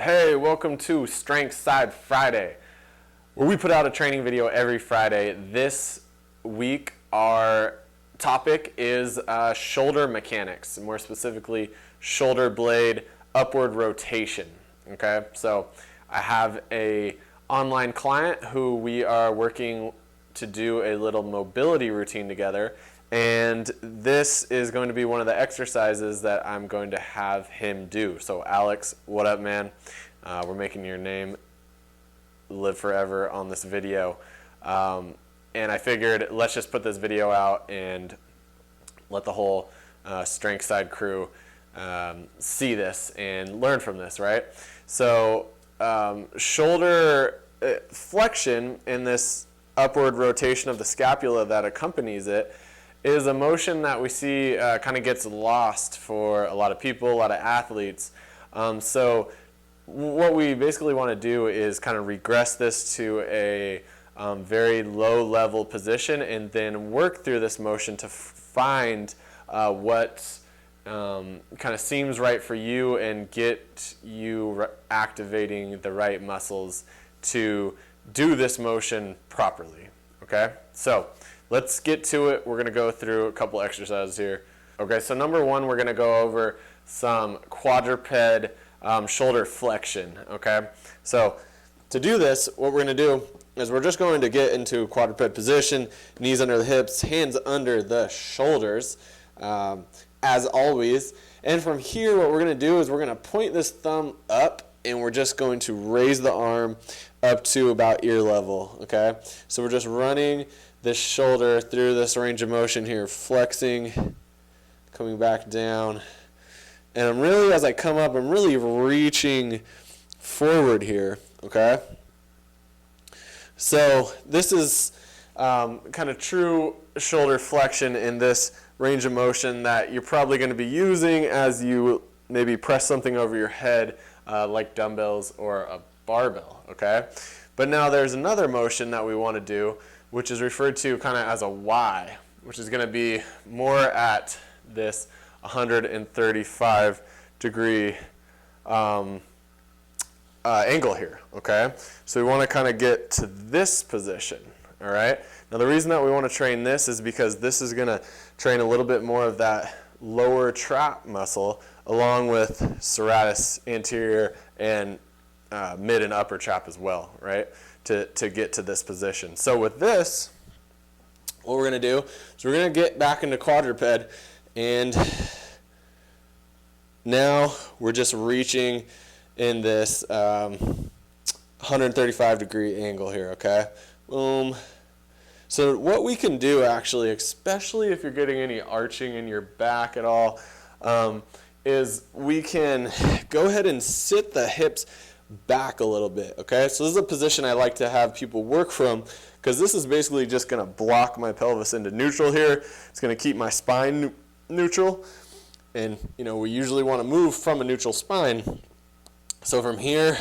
Hey, welcome to Strength Side Friday, where we put out a training video every Friday. This week, our topic is shoulder mechanics, more specifically, shoulder blade upward rotation. Okay, so I have a online client who we are working to do a little mobility routine together, and this is going to be one of the exercises that I'm going to have him do. So Alex, what up, man? We're making your name live forever on this video. And I figured let's just put this video out and let the whole Strength Side crew see this and learn from this, right? So shoulder flexion in this upward rotation of the scapula that accompanies it is a motion that we see kind of gets lost for a lot of people, a lot of athletes. So what we basically want to do is kind of regress this to a very low level position and then work through this motion to find what kind of seems right for you and get you activating the right muscles to do this motion properly. Okay, so let's get to it. We're going to go through a couple exercises here. Okay, so number one, we're going to go over some quadruped shoulder flexion. Okay, so to do this, what we're going to do is we're just going to get into quadruped position, knees under the hips, hands under the shoulders, as always. And from here, what we're going to do is we're going to point this thumb up, and we're just going to raise the arm up to about ear level. Okay, so we're just running this shoulder through this range of motion here, flexing, coming back down. And I'm really, as I come up, I'm really reaching forward here, okay? So this is kind of true shoulder flexion in this range of motion that you're probably going to be using as you maybe press something over your head like dumbbells or a barbell, okay? But now there's another motion that we want to do, which is referred to kind of as a Y, which is going to be more at this 135 degree angle here, okay? So we want to kind of get to this position, all right? Now the reason that we want to train this is because this is going to train a little bit more of that lower trap muscle along with serratus, anterior, and mid and upper trap as well, right? To get to this position. So with this, what we're going to do is we're going to get back into quadruped, and now we're just reaching in this 135 degree angle here, okay? Boom. So what we can do actually, especially if you're getting any arching in your back at all, is we can go ahead and sit the hips back a little bit, okay? So this is a position I like to have people work from, because this is basically just going to block my pelvis into neutral here. It's going to keep my spine neutral, and you know, we usually want to move from a neutral spine. So from here,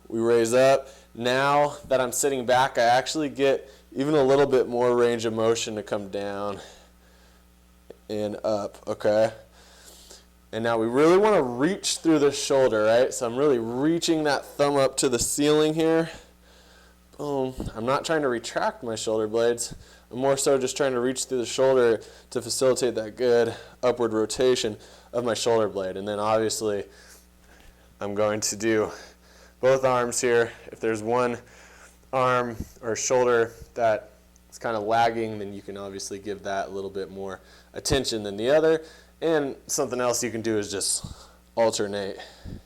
we raise up. Now that I'm sitting back, I actually get even a little bit more range of motion to come down and up, okay? And now we really want to reach through the shoulder, right? So I'm really reaching that thumb up to the ceiling here. Boom. I'm not trying to retract my shoulder blades. I'm more so just trying to reach through the shoulder to facilitate that good upward rotation of my shoulder blade. And then obviously I'm going to do both arms here. If there's one arm or shoulder that is kind of lagging, then you can obviously give that a little bit more attention than the other. And something else you can do is just alternate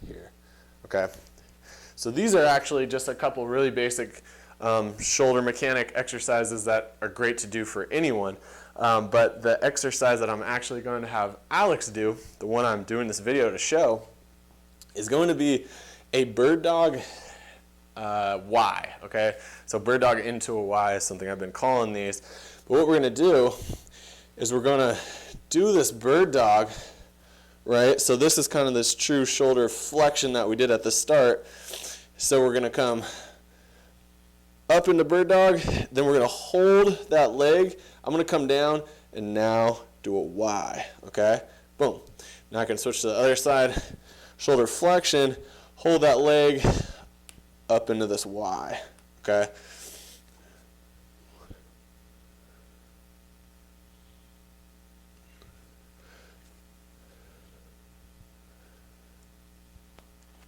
here, okay? So these are actually just a couple really basic shoulder mechanic exercises that are great to do for anyone. But the exercise that I'm actually going to have Alex do, the one I'm doing this video to show, is going to be a bird dog Y, okay? So bird dog into a Y is something I've been calling these. But what we're going to do is we're going to do this bird dog, right? So this is kind of this true shoulder flexion that we did at the start. So we're going to come up into bird dog, then we're going to hold that leg. I'm going to come down and now do a Y, okay? Boom. Now I can switch to the other side. shoulder flexion, hold that leg up into this Y, okay?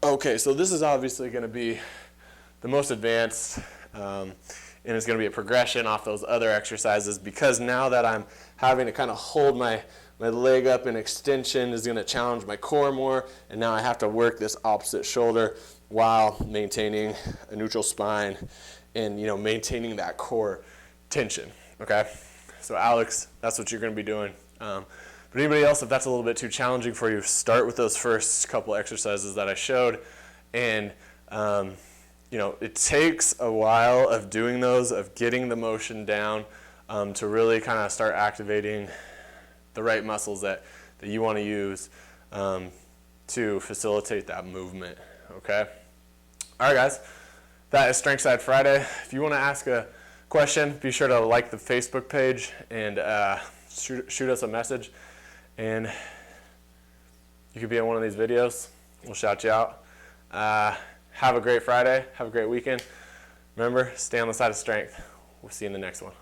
Okay, so this is obviously going to be the most advanced, and it's going to be a progression off those other exercises, because now that I'm having to kind of hold my leg up in extension is going to challenge my core more, and now I have to work this opposite shoulder while maintaining a neutral spine and, you know, maintaining that core tension, okay? So Alex, that's what you're going to be doing. But anybody else, if that's a little bit too challenging for you, start with those first couple exercises that I showed. And, you know, it takes a while of doing those, of getting the motion down, to really kind of start activating the right muscles that you want to use to facilitate that movement, okay? All right, guys, that is Strength Side Friday. If you want to ask a question, be sure to like the Facebook page and shoot us a message. And you could be in one of these videos. We'll shout you out. Have a great Friday. Have a great weekend. Remember, stay on the side of strength. We'll see you in the next one.